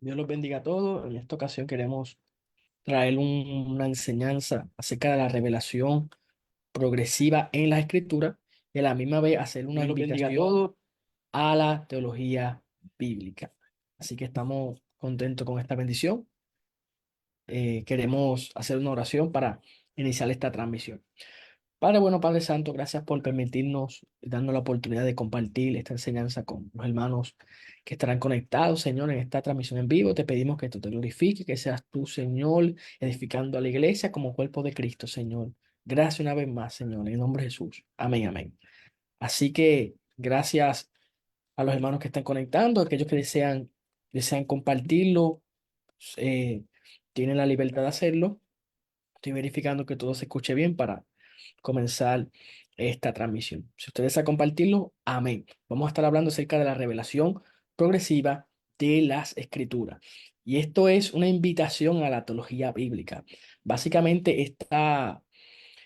Dios los bendiga a todos. En esta ocasión queremos traer una enseñanza acerca de la revelación progresiva en la Escritura y a la misma vez hacer una Dios los bendiga a invitación todos. a la teología bíblica. Así que estamos contentos con esta bendición. Queremos hacer una oración para iniciar esta transmisión. Padre bueno, Padre Santo, gracias por permitirnos, darnos la oportunidad de compartir esta enseñanza con los hermanos que estarán conectados, Señor, en esta transmisión en vivo. Te pedimos que tú te glorifiques, que seas tú, Señor, edificando a la iglesia como cuerpo de Cristo, Señor. Gracias una vez más, Señor, en el nombre de Jesús. Amén, amén. Así que gracias a los hermanos que están conectando, aquellos que desean compartirlo, eh, tienen la libertad de hacerlo. Estoy verificando que todo se escuche bien para comenzar esta transmisión. Si usted desea compartirlo, amén. Vamos a estar hablando acerca de la revelación progresiva de las Escrituras. Y esto es una invitación a la teología bíblica. Básicamente,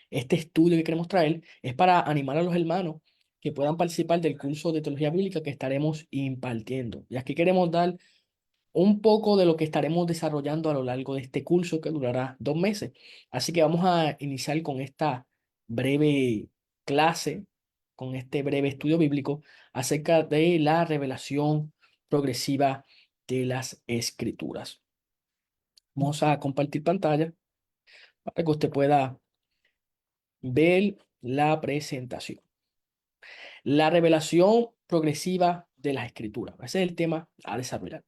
este estudio que queremos traer es para animar a los hermanos que puedan participar del curso de teología bíblica que estaremos impartiendo. Y aquí queremos dar un poco de lo que estaremos desarrollando a lo largo de este curso que durará 2 meses. Así que vamos a iniciar con esta breve clase, con este breve estudio bíblico acerca de la revelación progresiva de las Escrituras. Vamos a compartir pantalla para que usted pueda ver la presentación. La revelación progresiva de las Escrituras. Ese es el tema a desarrollar.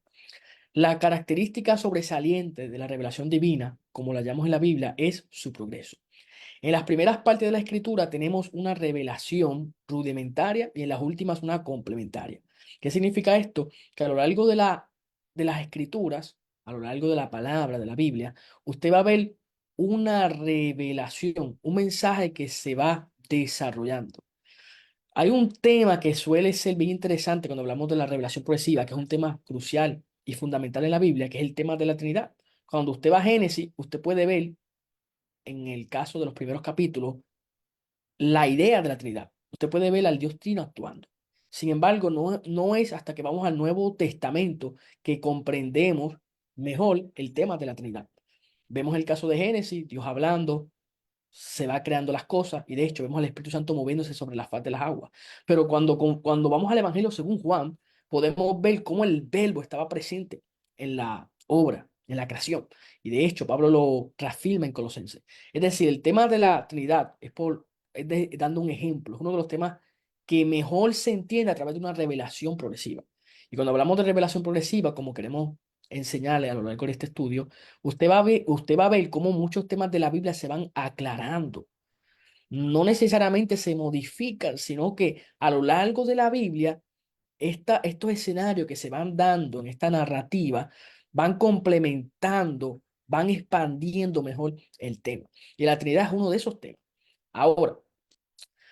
La característica sobresaliente de la revelación divina, como la llamamos en la Biblia, es su progreso. En las primeras partes de la escritura tenemos una revelación rudimentaria y en las últimas una complementaria. ¿Qué significa esto? Que a lo largo de las escrituras, a lo largo de la palabra, de la Biblia, usted va a ver una revelación, un mensaje que se va desarrollando. Hay un tema que suele ser bien interesante cuando hablamos de la revelación progresiva, que es un tema crucial y fundamental en la Biblia, que es el tema de la Trinidad. Cuando usted va a Génesis, usted puede ver, en el caso de los primeros capítulos, la idea de la Trinidad. Usted puede ver al Dios Trino actuando. Sin embargo, no es hasta que vamos al Nuevo Testamento que comprendemos mejor el tema de la Trinidad. Vemos el caso de Génesis, Dios hablando, se va creando las cosas y de hecho vemos al Espíritu Santo moviéndose sobre la faz de las aguas. Pero cuando vamos al Evangelio según Juan, podemos ver cómo el verbo estaba presente en la obra, en la creación. Y de hecho Pablo lo reafirma en Colosenses. Es decir, el tema de la Trinidad dando un ejemplo, es uno de los temas que mejor se entiende a través de una revelación progresiva. Y cuando hablamos de revelación progresiva, como queremos enseñarle a lo largo de este estudio, usted va a ver cómo muchos temas de la Biblia se van aclarando. No necesariamente se modifican, sino que a lo largo de la Biblia, estos escenarios que se van dando en esta narrativa van complementando, van expandiendo mejor el tema. Y la Trinidad es uno de esos temas. Ahora,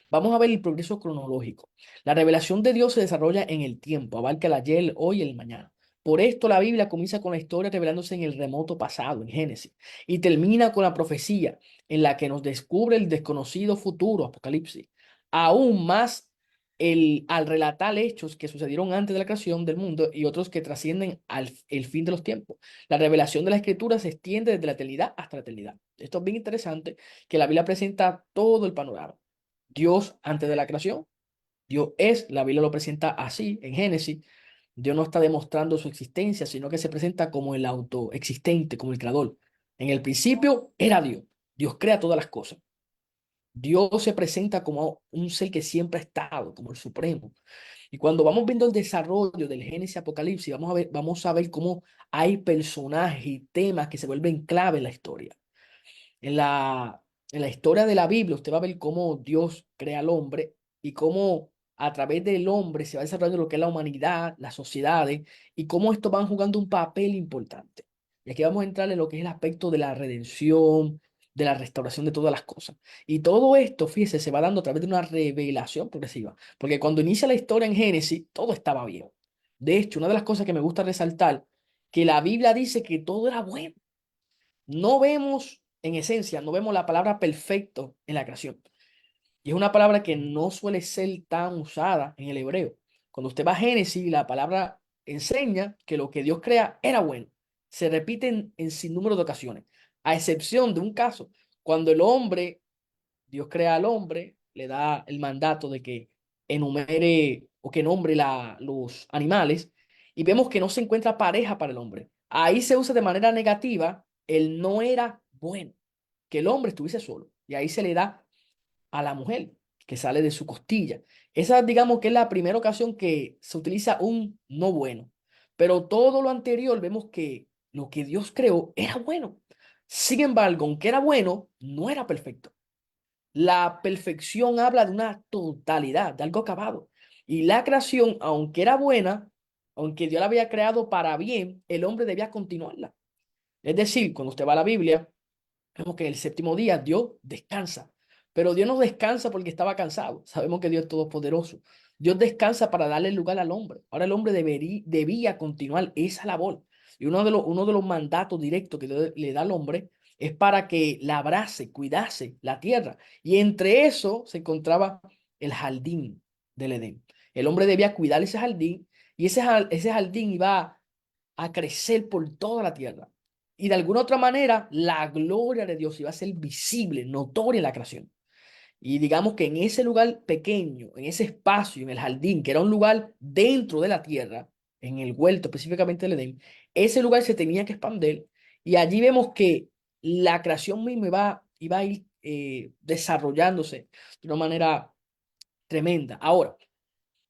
vamos a ver el progreso cronológico. La revelación de Dios se desarrolla en el tiempo, abarca el ayer, el hoy y el mañana. Por esto la Biblia comienza con la historia revelándose en el remoto pasado, en Génesis, y termina con la profecía en la que nos descubre el desconocido futuro, Apocalipsis. Aún más al relatar hechos que sucedieron antes de la creación del mundo y otros que trascienden al el fin de los tiempos. La revelación de la Escritura se extiende desde la eternidad hasta la eternidad. Esto es bien interesante, que la Biblia presenta todo el panorama. Dios antes de la creación. Dios es, la Biblia lo presenta así en Génesis. Dios no está demostrando su existencia, sino que se presenta como el autoexistente, como el creador. En el principio era Dios. Dios crea todas las cosas. Dios se presenta como un ser que siempre ha estado, como el supremo. Y cuando vamos viendo el desarrollo del Génesis Apocalipsis, vamos a ver cómo hay personajes y temas que se vuelven clave en la historia. En en la historia de la Biblia, usted va a ver cómo Dios crea al hombre y cómo a través del hombre se va desarrollando lo que es la humanidad, las sociedades y cómo estos van jugando un papel importante. Y aquí vamos a entrar en lo que es el aspecto de la redención, de la restauración de todas las cosas. Y todo esto, fíjese, se va dando a través de una revelación progresiva. Porque cuando inicia la historia en Génesis, todo estaba bien. De hecho, una de las cosas que me gusta resaltar, que la Biblia dice que todo era bueno. No vemos, en esencia, no vemos la palabra perfecto en la creación. Y es una palabra que no suele ser tan usada en el hebreo. Cuando usted va a Génesis, la palabra enseña que lo que Dios crea era bueno. Se repite en sinnúmero de ocasiones, a excepción de un caso, cuando el hombre, Dios crea al hombre, le da el mandato de que enumere o que nombre los animales y vemos que no se encuentra pareja para el hombre. Ahí se usa de manera negativa el no era bueno, que el hombre estuviese solo. Y ahí se le da a la mujer que sale de su costilla. Esa, digamos que es la primera ocasión que se utiliza un no bueno. Pero todo lo anterior vemos que lo que Dios creó era bueno. Sin embargo, aunque era bueno, no era perfecto. La perfección habla de una totalidad, de algo acabado. Y la creación, aunque era buena, aunque Dios la había creado para bien, el hombre debía continuarla. Es decir, cuando usted va a la Biblia, vemos que el séptimo día Dios descansa, pero Dios no descansa porque estaba cansado. Sabemos que Dios es todopoderoso. Dios descansa para darle lugar al hombre. Ahora el hombre debía continuar esa labor. Y uno de los mandatos directos que Dios le da al hombre es para que labrase, cuidase la tierra. Y entre eso se encontraba el jardín del Edén. El hombre debía cuidar ese jardín y ese jardín iba a crecer por toda la tierra. Y de alguna otra manera, la gloria de Dios iba a ser visible, notoria en la creación. Y digamos que en ese lugar pequeño, en ese espacio, en el jardín, que era un lugar dentro de la tierra, en el huerto específicamente del Edén, ese lugar se tenía que expandir. Y allí vemos que la creación misma iba a ir desarrollándose de una manera tremenda. Ahora,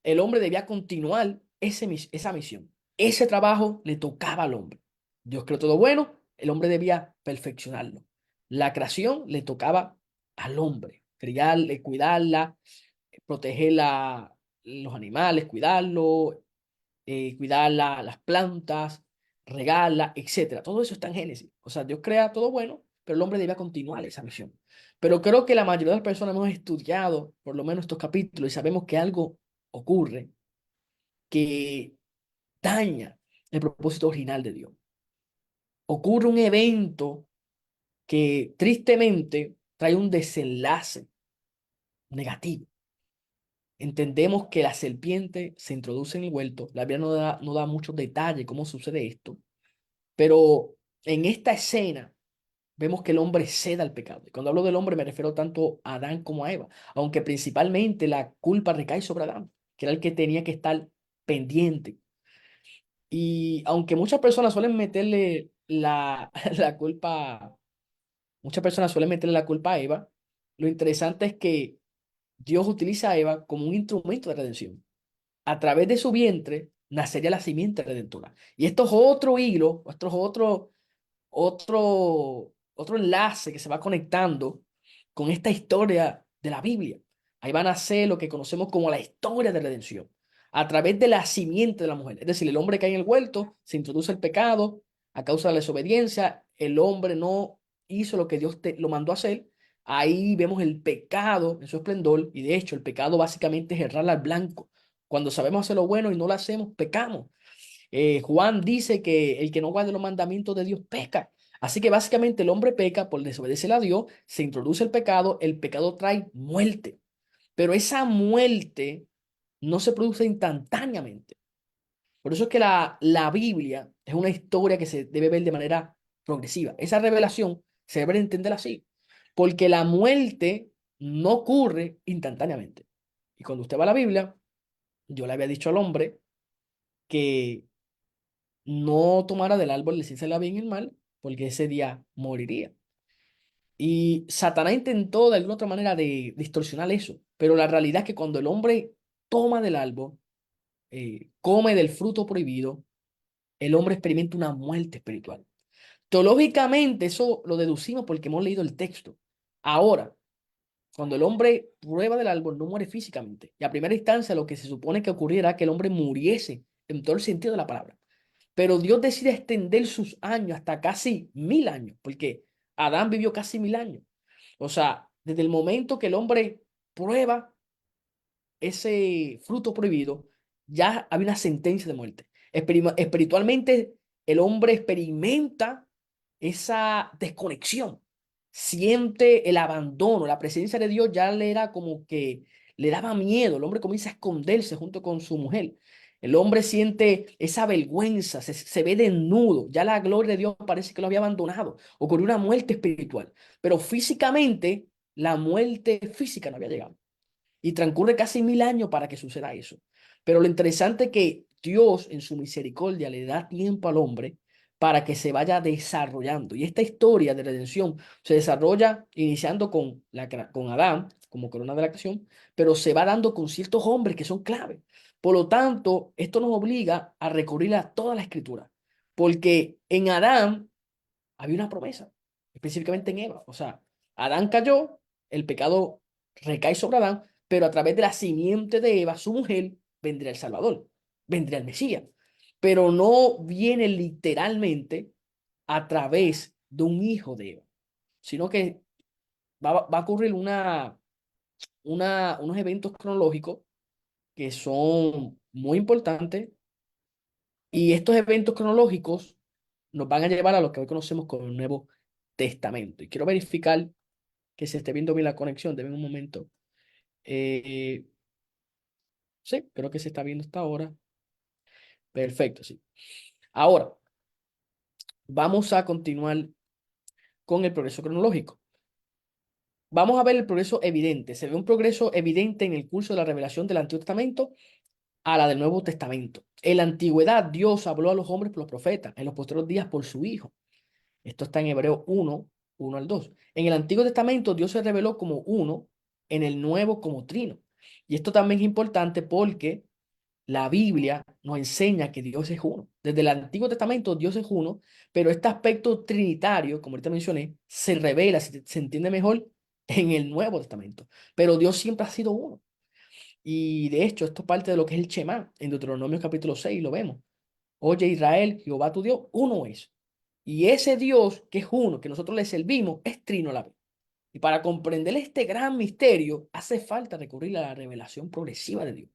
el hombre debía continuar esa misión. Ese trabajo le tocaba al hombre. Dios creó todo bueno, el hombre debía perfeccionarlo. La creación le tocaba al hombre, criarla, cuidarla, proteger los animales, cuidar las plantas, regarla, etcétera. Todo eso está en Génesis. O sea, Dios crea todo bueno, pero el hombre debía continuar esa misión. Pero creo que la mayoría de las personas hemos estudiado por lo menos estos capítulos y sabemos que algo ocurre que daña el propósito original de Dios. Ocurre un evento que tristemente trae un desenlace negativo. Entendemos que la serpiente se introduce en el huerto. La Biblia no da muchos detalles cómo sucede esto, pero en esta escena vemos que el hombre cede al pecado. Y cuando hablo del hombre me refiero tanto a Adán como a Eva, aunque principalmente la culpa recae sobre Adán, que era el que tenía que estar pendiente. Y aunque muchas personas suelen meterle la culpa, muchas personas suelen meterle la culpa a Eva, lo interesante es que Dios utiliza a Eva como un instrumento de redención. A través de su vientre nacería la simiente redentora. Y esto es otro hilo, esto es otro enlace que se va conectando con esta historia de la Biblia. Ahí van a ser lo que conocemos como la historia de redención, a través de la simiente de la mujer. Es decir, el hombre cae en el huerto, se introduce el pecado a causa de la desobediencia, el hombre no hizo lo que Dios lo mandó a hacer. Ahí vemos el pecado en su esplendor y de hecho el pecado básicamente es errar al blanco. Cuando sabemos hacer lo bueno y no lo hacemos, pecamos. Juan dice que el que no guarda los mandamientos de Dios peca. Así que básicamente el hombre peca por desobedecer a Dios, se introduce el pecado trae muerte, pero esa muerte no se produce instantáneamente. Por eso es que la Biblia es una historia que se debe ver de manera progresiva. Esa revelación se debe entender así, porque la muerte no ocurre instantáneamente. Y cuando usted va a la Biblia, yo le había dicho al hombre que no tomara del árbol de ciencia de la bien y el mal, porque ese día moriría. Y Satanás intentó de alguna otra manera de distorsionar eso, pero la realidad es que cuando el hombre toma del árbol, come del fruto prohibido, el hombre experimenta una muerte espiritual. Teológicamente eso lo deducimos porque hemos leído el texto. Ahora, cuando el hombre prueba del árbol, no muere físicamente. Y a primera instancia lo que se supone que ocurriera es que el hombre muriese en todo el sentido de la palabra. Pero Dios decide extender sus años hasta casi 1000 años, porque Adán vivió casi 1000 años. O sea, desde el momento que el hombre prueba ese fruto prohibido, ya había una sentencia de muerte. Espiritualmente, el hombre experimenta esa desconexión, siente el abandono, la presencia de Dios ya le era como que le daba miedo, el hombre comienza a esconderse junto con su mujer. El hombre siente esa vergüenza, se ve desnudo, ya la gloria de Dios parece que lo había abandonado, ocurrió una muerte espiritual, pero físicamente la muerte física no había llegado. Y transcurre casi 1000 años para que suceda eso. Pero lo interesante es que Dios en su misericordia le da tiempo al hombre para que se vaya desarrollando. Y esta historia de redención se desarrolla iniciando con Adán como corona de la creación, pero se va dando con ciertos hombres que son clave. Por lo tanto, esto nos obliga a recurrir a toda la escritura, porque en Adán había una promesa, específicamente en Eva. O sea, Adán cayó, el pecado recae sobre Adán, pero a través de la simiente de Eva, su mujer, vendría el Salvador, vendría el Mesías. Pero no viene literalmente a través de un hijo de Eva, sino que va a ocurrir unos eventos cronológicos que son muy importantes y estos eventos cronológicos nos van a llevar a lo que hoy conocemos como el Nuevo Testamento. Y quiero verificar que se esté viendo bien la conexión. Deme un momento. Eh, sí, creo que se está viendo hasta ahora. Perfecto, sí. Ahora, vamos a continuar con el progreso cronológico. Vamos a ver el progreso evidente. Se ve un progreso evidente en el curso de la revelación del Antiguo Testamento a la del Nuevo Testamento. En la antigüedad, Dios habló a los hombres por los profetas, en los posteriores días por su Hijo. Esto está en Hebreo 1 al 2. En el Antiguo Testamento Dios se reveló como uno, en el Nuevo como trino. Y esto también es importante porque la Biblia nos enseña que Dios es uno. Desde el Antiguo Testamento Dios es uno, pero este aspecto trinitario, como ahorita mencioné, se revela, se entiende mejor en el Nuevo Testamento. Pero Dios siempre ha sido uno. Y de hecho, esto es parte de lo que es el Shema. En Deuteronomio capítulo 6 lo vemos. Oye Israel, Jehová tu Dios, uno es. Y ese Dios que es uno, que nosotros le servimos, es trino a la vez. Y para comprender este gran misterio, hace falta recurrir a la revelación progresiva de Dios.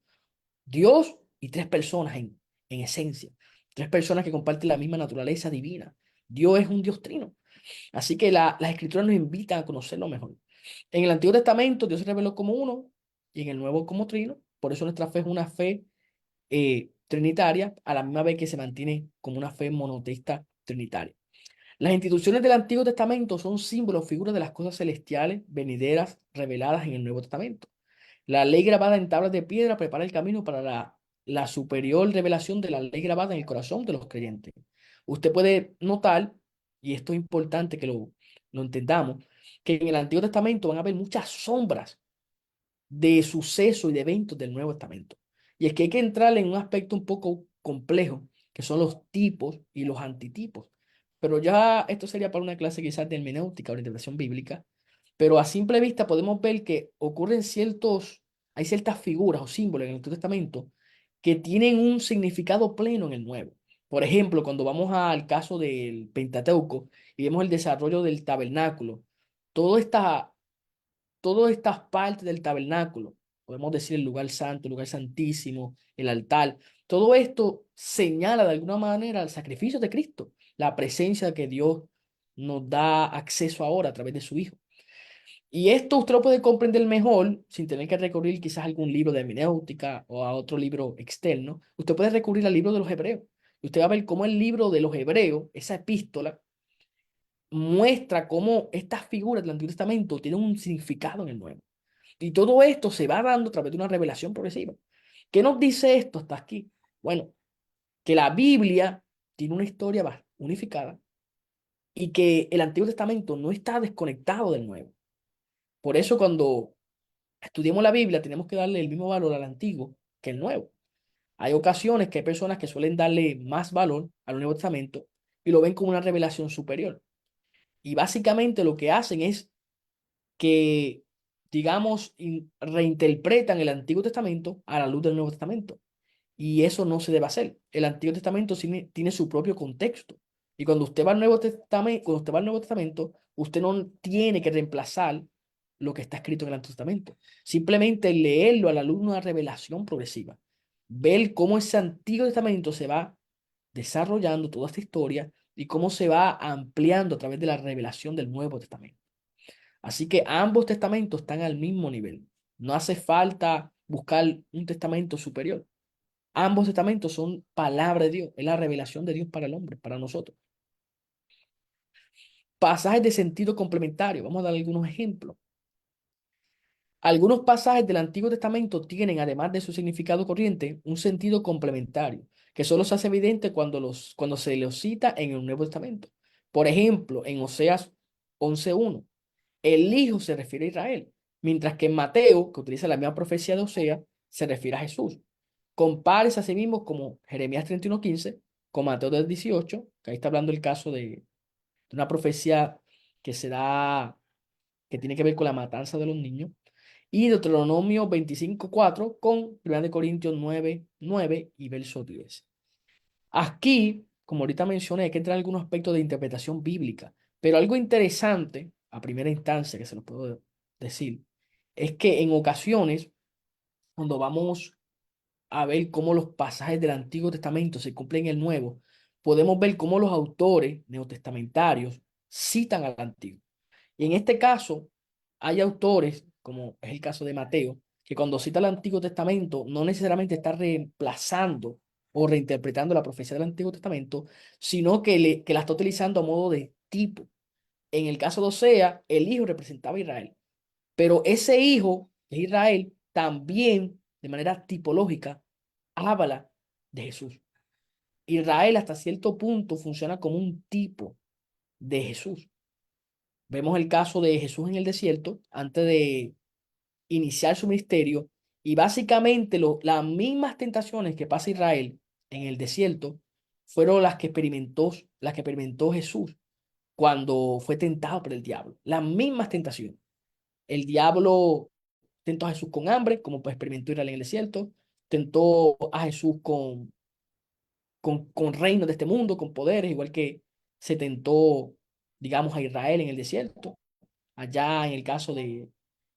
Dios y tres personas en esencia. Tres personas que comparten la misma naturaleza divina. Dios es un Dios trino. Así que las escrituras nos invitan a conocerlo mejor. En el Antiguo Testamento Dios se reveló como uno y en el Nuevo como trino. Por eso nuestra fe es una fe trinitaria, a la misma vez que se mantiene como una fe monoteísta trinitaria. Las instituciones del Antiguo Testamento son símbolos, figuras de las cosas celestiales, venideras, reveladas en el Nuevo Testamento. La ley grabada en tablas de piedra prepara el camino para la superior revelación de la ley grabada en el corazón de los creyentes. Usted puede notar, y esto es importante que lo entendamos, que en el Antiguo Testamento van a haber muchas sombras de sucesos y de eventos del Nuevo Testamento. Y es que hay que entrar en un aspecto un poco complejo, que son los tipos y los antitipos. Pero ya esto sería para una clase quizás de hermenéutica o de interpretación bíblica. Pero a simple vista podemos ver que hay ciertas figuras o símbolos en el Antiguo Testamento que tienen un significado pleno en el Nuevo. Por ejemplo, cuando vamos al caso del Pentateuco y vemos el desarrollo del tabernáculo, todo esta todas estas partes del tabernáculo, podemos decir el lugar santo, el lugar santísimo, el altar, todo esto señala de alguna manera el sacrificio de Cristo, la presencia que Dios nos da acceso ahora a través de su Hijo. Y esto usted lo puede comprender mejor sin tener que recurrir quizás a algún libro de hermenéutica o a otro libro externo. Usted puede recurrir al libro de los Hebreos. Y usted va a ver cómo el libro de los Hebreos, esa epístola, muestra cómo estas figuras del Antiguo Testamento tienen un significado en el Nuevo. Y todo esto se va dando a través de una revelación progresiva. ¿Qué nos dice esto hasta aquí? Bueno, que la Biblia tiene una historia unificada y que el Antiguo Testamento no está desconectado del Nuevo. Por eso cuando estudiamos la Biblia tenemos que darle el mismo valor al Antiguo que al Nuevo. Hay ocasiones que hay personas que suelen darle más valor al Nuevo Testamento y lo ven como una revelación superior. Y básicamente lo que hacen es que, digamos, reinterpretan el Antiguo Testamento a la luz del Nuevo Testamento. Y eso no se debe hacer. El Antiguo Testamento tiene su propio contexto. Y cuando usted va al Nuevo Testamento, usted no tiene que reemplazar lo que está escrito en el Antiguo Testamento. Simplemente leerlo a la luz de una revelación progresiva. Ver cómo ese Antiguo Testamento se va desarrollando toda esta historia y cómo se va ampliando a través de la revelación del Nuevo Testamento. Así que ambos testamentos están al mismo nivel. No hace falta buscar un testamento superior. Ambos testamentos son palabra de Dios, es la revelación de Dios para el hombre, para nosotros. Pasajes de sentido complementario, vamos a dar algunos ejemplos. Algunos pasajes del Antiguo Testamento tienen, además de su significado corriente, un sentido complementario, que solo se hace evidente cuando se los cita en el Nuevo Testamento. Por ejemplo, en Oseas 11:1, el Hijo se refiere a Israel, mientras que en Mateo, que utiliza la misma profecía de Oseas, se refiere a Jesús. Compárese a sí mismo como Jeremías 31:15, con Mateo 2:18, que ahí está hablando el caso de una profecía que se da, que tiene que ver con la matanza de los niños, y Deuteronomio 25:4 con 1 de Corintios 9:9 y verso 10. Aquí, como ahorita mencioné, hay que entrar en algunos aspectos de interpretación bíblica, pero algo interesante, a primera instancia, que se lo puedo decir, es que en ocasiones, cuando vamos a ver cómo los pasajes del Antiguo Testamento se cumplen en el Nuevo, podemos ver cómo los autores neotestamentarios citan al Antiguo. Y en este caso, hay autores, como es el caso de Mateo, que cuando cita el Antiguo Testamento no necesariamente está reemplazando o reinterpretando la profecía del Antiguo Testamento, sino que la está utilizando a modo de tipo. En el caso de Osea, el hijo representaba a Israel, pero ese hijo de Israel también, de manera tipológica, habla de Jesús. Israel hasta cierto punto funciona como un tipo de Jesús. Vemos el caso de Jesús en el desierto antes de iniciar su ministerio y básicamente las mismas tentaciones que pasa Israel en el desierto fueron las que experimentó Jesús cuando fue tentado por el diablo. Las mismas tentaciones. El diablo tentó a Jesús con hambre, como pues experimentó Israel en el desierto. Tentó a Jesús con reinos de este mundo, con poderes, igual que se tentó, digamos, a Israel en el desierto, allá en el caso de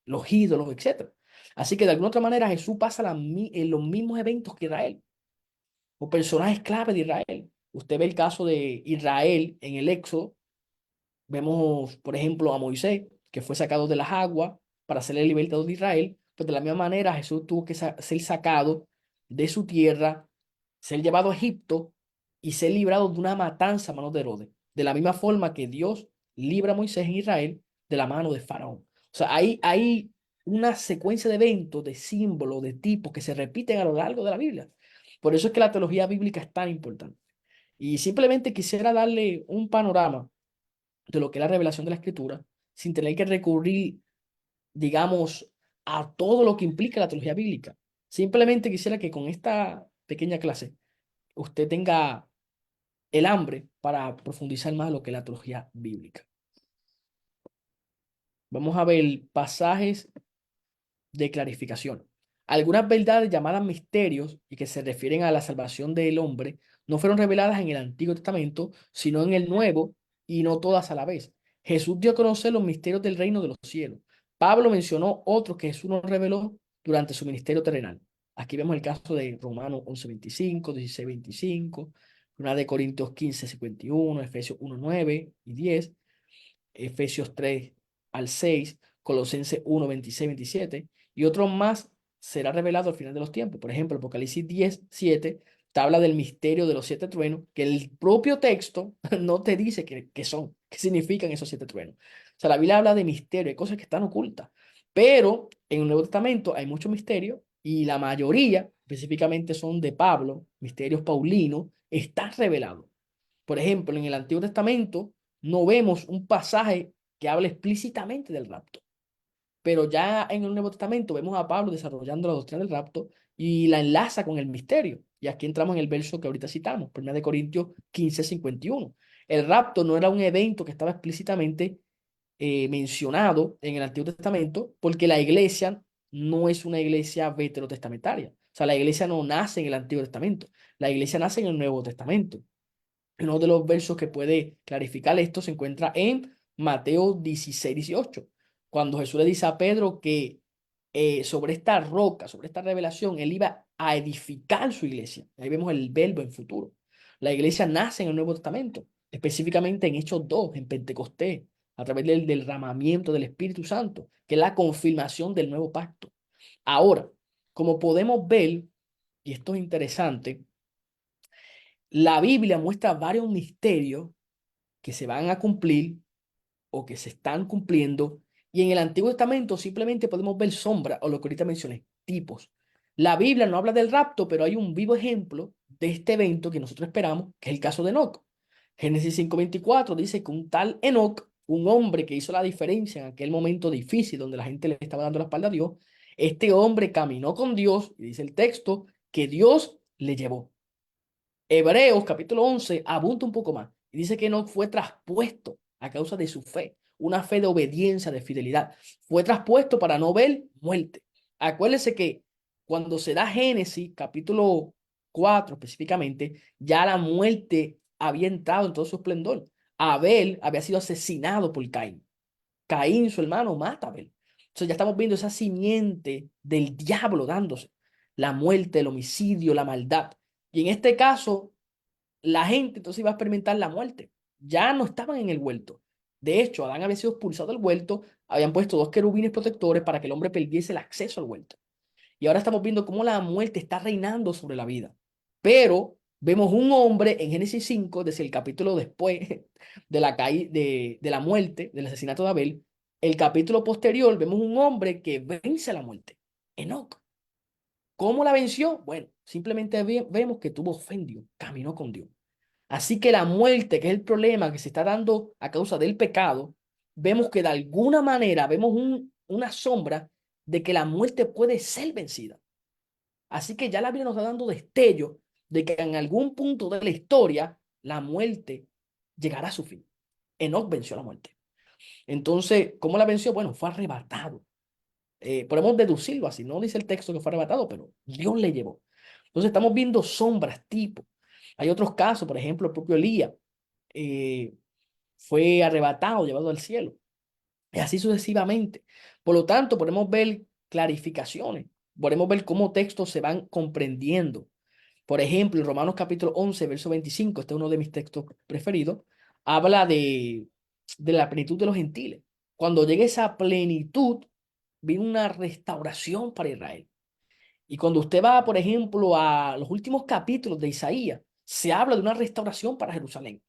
los ídolos, etcétera. Así que de alguna otra manera Jesús pasa en los mismos eventos que Israel, o personajes clave de Israel. Usted ve el caso de Israel en el Éxodo. Vemos, por ejemplo, a Moisés, que fue sacado de las aguas para ser el libertador de Israel. Pues de la misma manera Jesús tuvo que ser sacado de su tierra, ser llevado a Egipto y ser librado de una matanza a manos de Herodes. De la misma forma que Dios libra a Moisés en Israel de la mano de Faraón. O sea, hay una secuencia de eventos, de símbolos, de tipos que se repiten a lo largo de la Biblia. Por eso es que la teología bíblica es tan importante. Y simplemente quisiera darle un panorama de lo que es la revelación de la Escritura, sin tener que recurrir, digamos, a todo lo que implica la teología bíblica. Simplemente quisiera que con esta pequeña clase usted tenga el hambre para profundizar más en lo que es la teología bíblica. Vamos a ver pasajes de clarificación. Algunas verdades llamadas misterios y que se refieren a la salvación del hombre no fueron reveladas en el Antiguo Testamento, sino en el Nuevo, y no todas a la vez. Jesús dio a conocer los misterios del reino de los cielos. Pablo mencionó otros que Jesús nos reveló durante su ministerio terrenal. Aquí vemos el caso de Romanos 11:25, 16:25, 1 de Corintios 15:51, Efesios 1:9 y 10, Efesios 3 al 6, Colosenses 1, 26, 27, y otro más será revelado al final de los tiempos. Por ejemplo, Apocalipsis 10, 7, te habla del misterio de los siete truenos, que el propio texto no te dice qué son, qué significan esos siete truenos. O sea, la Biblia habla de misterio, de cosas que están ocultas, pero en el Nuevo Testamento hay mucho misterio y la mayoría, específicamente son de Pablo, misterios paulinos, están revelados. Por ejemplo, en el Antiguo Testamento no vemos un pasaje que hable explícitamente del rapto, pero ya en el Nuevo Testamento vemos a Pablo desarrollando la doctrina del rapto y la enlaza con el misterio. Y aquí entramos en el verso que ahorita citamos, 1 de Corintios 15:51. El rapto no era un evento que estaba explícitamente mencionado en el Antiguo Testamento, porque la iglesia no es una iglesia veterotestamentaria. O sea, la iglesia no nace en el Antiguo Testamento, la iglesia nace en el Nuevo Testamento. Uno de los versos que puede clarificar esto se encuentra en Mateo 16:18, cuando Jesús le dice a Pedro que sobre esta roca, sobre esta revelación, él iba a edificar su iglesia. Ahí vemos el verbo en futuro. La iglesia nace en el Nuevo Testamento, específicamente en Hechos 2, en Pentecostés, a través del derramamiento del Espíritu Santo, que es la confirmación del nuevo pacto. Ahora, como podemos ver, y esto es interesante, la Biblia muestra varios misterios que se van a cumplir o que se están cumpliendo. Y en el Antiguo Testamento simplemente podemos ver sombras o lo que ahorita mencioné, tipos. La Biblia no habla del rapto, pero hay un vivo ejemplo de este evento que nosotros esperamos, que es el caso de Enoc. Génesis 5:24 dice que un tal Enoc, un hombre que hizo la diferencia en aquel momento difícil donde la gente le estaba dando la espalda a Dios, este hombre caminó con Dios y dice el texto que Dios le llevó. Hebreos capítulo 11 abunda un poco más y dice que no fue traspuesto a causa de su fe, una fe de obediencia, de fidelidad. Fue traspuesto para no ver muerte. Acuérdense que cuando se da Génesis capítulo 4 específicamente, ya la muerte había entrado en todo su esplendor. Abel había sido asesinado por Caín. Caín, su hermano, mata a Abel. Entonces ya estamos viendo esa simiente del diablo dándose. La muerte, el homicidio, la maldad. Y en este caso, la gente entonces iba a experimentar la muerte. Ya no estaban en el huerto. De hecho, Adán había sido expulsado del huerto, habían puesto dos querubines protectores para que el hombre perdiese el acceso al huerto. Y ahora estamos viendo cómo la muerte está reinando sobre la vida. Pero vemos un hombre en Génesis 5, desde el capítulo después de la, de la muerte, del asesinato de Abel, el capítulo posterior, vemos un hombre que vence a la muerte, Enoc. ¿Cómo la venció? Bueno, simplemente vemos que tuvo fe en Dios, caminó con Dios. Así que la muerte, que es el problema que se está dando a causa del pecado, vemos que de alguna manera vemos una sombra de que la muerte puede ser vencida. Así que ya la Biblia nos está dando destello de que en algún punto de la historia la muerte llegará a su fin. Enoc venció la muerte. Entonces, ¿cómo la venció? Bueno, fue arrebatado. Podemos deducirlo así, no dice el texto que fue arrebatado, pero Dios le llevó. Entonces estamos viendo sombras, tipo. Hay otros casos, por ejemplo, el propio Elías eh, fue arrebatado, llevado al cielo, y así sucesivamente. Por lo tanto, podemos ver clarificaciones, podemos ver cómo textos se van comprendiendo. Por ejemplo, en Romanos capítulo 11, verso 25, este es uno de mis textos preferidos, habla de la plenitud de los gentiles. Cuando llegue esa plenitud, viene una restauración para Israel. Y cuando usted va, por ejemplo, a los últimos capítulos de Isaías, se habla de una restauración para Jerusalén,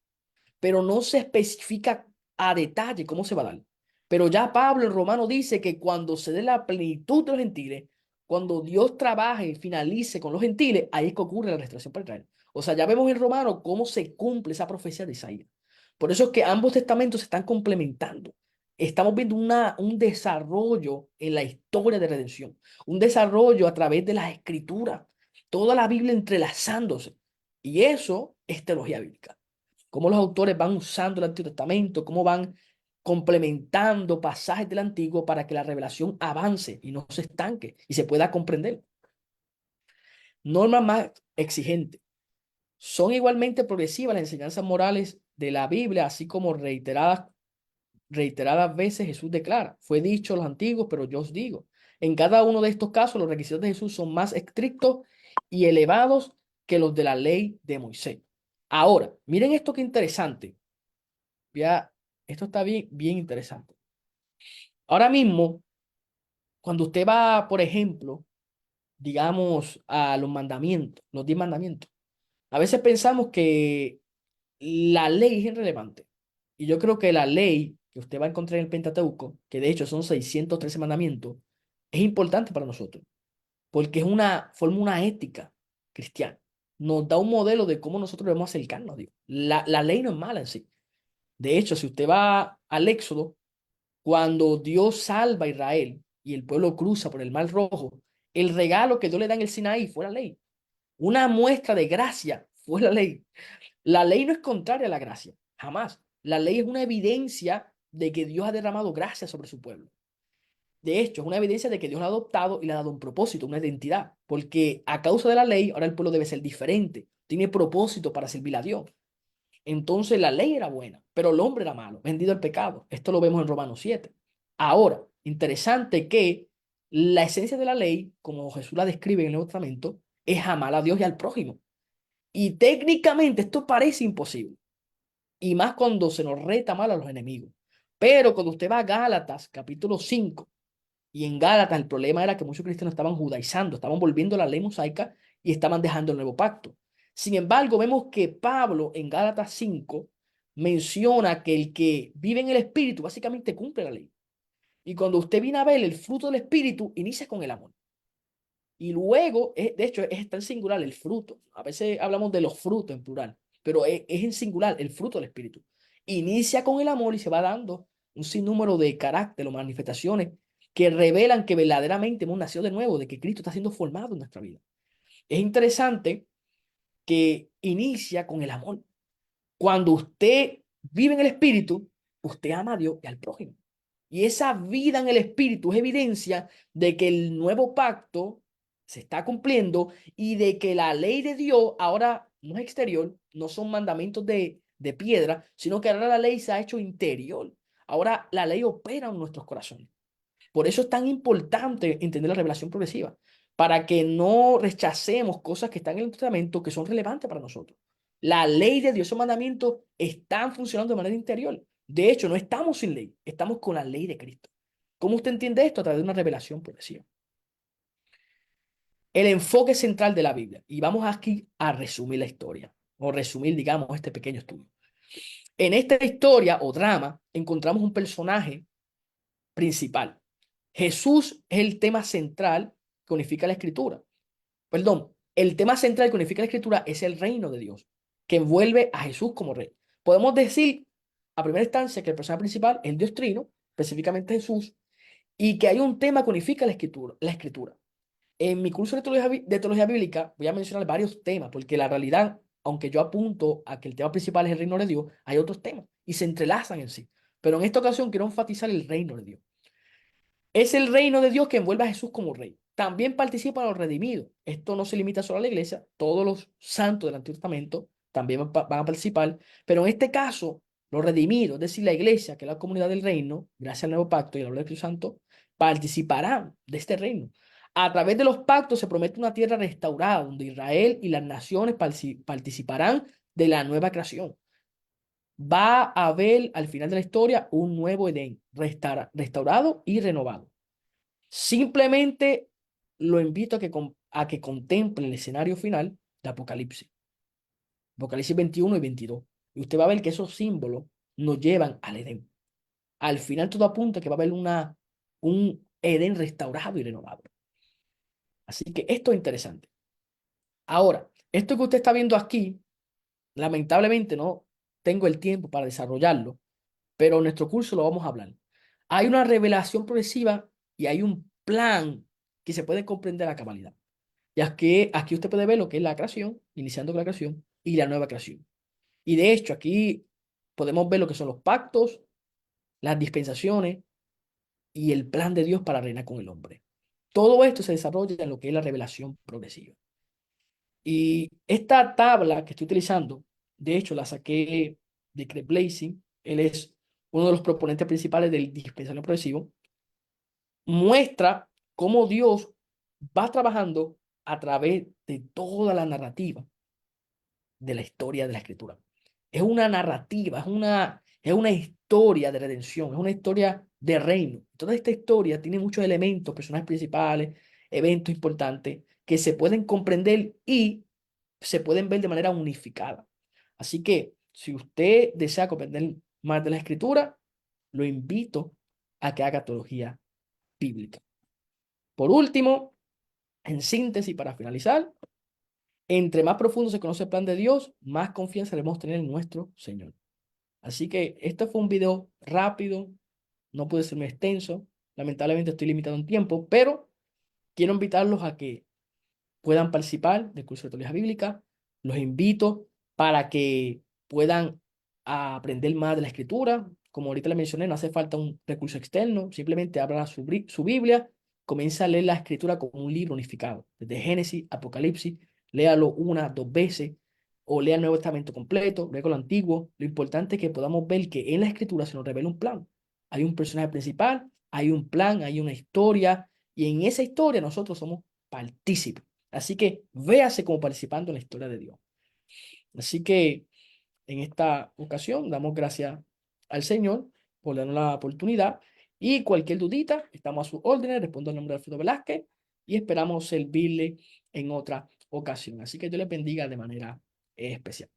pero no se especifica a detalle cómo se va a dar. Pero ya Pablo en Romano dice que cuando se dé la plenitud de los gentiles, cuando Dios trabaje y finalice con los gentiles, ahí es que ocurre la restauración para Israel. O sea, ya vemos en Romano cómo se cumple esa profecía de Isaías. Por eso es que ambos testamentos se están complementando. Estamos viendo un desarrollo en la historia de redención, un desarrollo a través de las escrituras, toda la Biblia entrelazándose. Y eso es teología bíblica, cómo los autores van usando el Antiguo Testamento, cómo van complementando pasajes del Antiguo para que la revelación avance y no se estanque y se pueda comprender. Normas más exigentes. Son igualmente progresivas las enseñanzas morales de la Biblia, así como reiteradas veces Jesús declara, fue dicho a los antiguos, pero yo os digo. En cada uno de estos casos, los requisitos de Jesús son más estrictos y elevados que los de la ley de Moisés. Ahora, miren esto que interesante. Ya, esto está bien, bien interesante. Ahora mismo, cuando usted va, por ejemplo, digamos, a los mandamientos, los 10 mandamientos, a veces pensamos que la ley es irrelevante. Y yo creo que la ley que usted va a encontrar en el Pentateuco, que de hecho son 613 mandamientos, es importante para nosotros, porque forma una ética cristiana. Nos da un modelo de cómo nosotros debemos acercarnos a Dios. La ley no es mala en sí. De hecho, si usted va al Éxodo, cuando Dios salva a Israel y el pueblo cruza por el Mar Rojo, el regalo que Dios le da en el Sinaí fue la ley. Una muestra de gracia fue la ley. La ley no es contraria a la gracia, jamás. La ley es una evidencia de que Dios ha derramado gracia sobre su pueblo. De hecho, es una evidencia de que Dios lo ha adoptado y le ha dado un propósito, una identidad. Porque a causa de la ley, ahora el pueblo debe ser diferente. Tiene propósito para servir a Dios. Entonces la ley era buena, pero el hombre era malo, vendido al pecado. Esto lo vemos en Romanos 7. Ahora, interesante que la esencia de la ley, como Jesús la describe en el Nuevo Testamento, es amar a Dios y al prójimo. Y técnicamente esto parece imposible, y más cuando se nos reta mal a los enemigos. Pero cuando usted va a Gálatas, capítulo 5, y en Gálatas el problema era que muchos cristianos estaban judaizando, estaban volviendo a la ley mosaica y estaban dejando el nuevo pacto. Sin embargo, vemos que Pablo en Gálatas 5 menciona que el que vive en el Espíritu básicamente cumple la ley. Y cuando usted viene a ver el fruto del Espíritu, inicia con el amor. Y luego, de hecho, está en singular el fruto. A veces hablamos de los frutos en plural, pero es en singular el fruto del Espíritu. Inicia con el amor y se va dando un sinnúmero de carácter o manifestaciones que revelan que verdaderamente hemos nacido de nuevo, de que Cristo está siendo formado en nuestra vida. Es interesante que inicia con el amor. Cuando usted vive en el Espíritu, usted ama a Dios y al prójimo. Y esa vida en el Espíritu es evidencia de que el nuevo pacto se está cumpliendo y de que la ley de Dios ahora no es exterior, no son mandamientos de piedra, sino que ahora la ley se ha hecho interior. Ahora la ley opera en nuestros corazones. Por eso es tan importante entender la revelación progresiva, para que no rechacemos cosas que están en el Testamento que son relevantes para nosotros. La ley de Dios, esos mandamientos están funcionando de manera interior. De hecho, no estamos sin ley, estamos con la ley de Cristo. ¿Cómo usted entiende esto? A través de una revelación progresiva. El enfoque central de la Biblia. Y vamos aquí a resumir la historia, o resumir, digamos, este pequeño estudio. En esta historia o drama encontramos un personaje principal. Jesús es el tema central que unifica la escritura. Perdón, el tema central que unifica la escritura es el reino de Dios, que envuelve a Jesús como rey. Podemos decir a primera instancia que el personaje principal es el Dios Trino, específicamente Jesús, y que hay un tema que unifica la escritura. La escritura. En mi curso de teología bíblica voy a mencionar varios temas, porque la realidad, aunque yo apunto a que el tema principal es el reino de Dios, hay otros temas y se entrelazan en sí. Pero en esta ocasión quiero enfatizar el reino de Dios. Es el reino de Dios que envuelve a Jesús como rey. También participan los redimidos. Esto no se limita solo a la iglesia, todos los santos del Antiguo Testamento también van a participar, pero en este caso, los redimidos, es decir, la iglesia, que es la comunidad del reino, gracias al nuevo pacto y a la obra del Espíritu Santo, participarán de este reino. A través de los pactos se promete una tierra restaurada, donde Israel y las naciones participarán de la nueva creación. Va a haber al final de la historia un nuevo Edén, restaurado y renovado. Simplemente lo invito a que contemple el escenario final de Apocalipsis. Apocalipsis 21 y 22. Y usted va a ver que esos símbolos nos llevan al Edén. Al final todo apunta que va a haber un Edén restaurado y renovado. Así que esto es interesante. Ahora, esto que usted está viendo aquí, lamentablemente no tengo el tiempo para desarrollarlo, pero en nuestro curso lo vamos a hablar. Hay una revelación progresiva y hay un plan que se puede comprender a cabalidad. Y aquí usted puede ver lo que es la creación, iniciando con la creación y la nueva creación. Y de hecho, aquí podemos ver lo que son los pactos, las dispensaciones y el plan de Dios para reinar con el hombre. Todo esto se desarrolla en lo que es la revelación progresiva. Y esta tabla que estoy utilizando, de hecho, la saqué de Craig Blazing. Él es uno de los proponentes principales del dispensario progresivo. Muestra cómo Dios va trabajando a través de toda la narrativa de la historia de la escritura. Es una narrativa, es una historia de redención, es una historia de reino. Toda esta historia tiene muchos elementos, personajes principales, eventos importantes que se pueden comprender y se pueden ver de manera unificada. Así que si usted desea comprender más de la escritura, lo invito a que haga teología bíblica. Por último, en síntesis, para finalizar, entre más profundo se conoce el plan de Dios, más confianza debemos tener en nuestro Señor. Así que este fue un video rápido, no puede ser muy extenso, lamentablemente estoy limitado en tiempo, pero quiero invitarlos a que puedan participar del curso de teología bíblica. Los invito para que puedan aprender más de la escritura. Como ahorita les mencioné, no hace falta un recurso externo, simplemente abra su Biblia, comienza a leer la escritura como un libro unificado, desde Génesis, Apocalipsis, léalo una, dos veces, o lea el Nuevo Testamento completo, luego lo Antiguo. Lo importante es que podamos ver que en la escritura se nos revela un plan. Hay un personaje principal, hay un plan, hay una historia, y en esa historia nosotros somos partícipes. Así que véase como participando en la historia de Dios. Así que en esta ocasión damos gracias al Señor por darnos la oportunidad y cualquier dudita, estamos a sus órdenes, respondo al nombre de Alfredo Velázquez y esperamos servirle en otra ocasión. Así que Dios les bendiga de manera especial.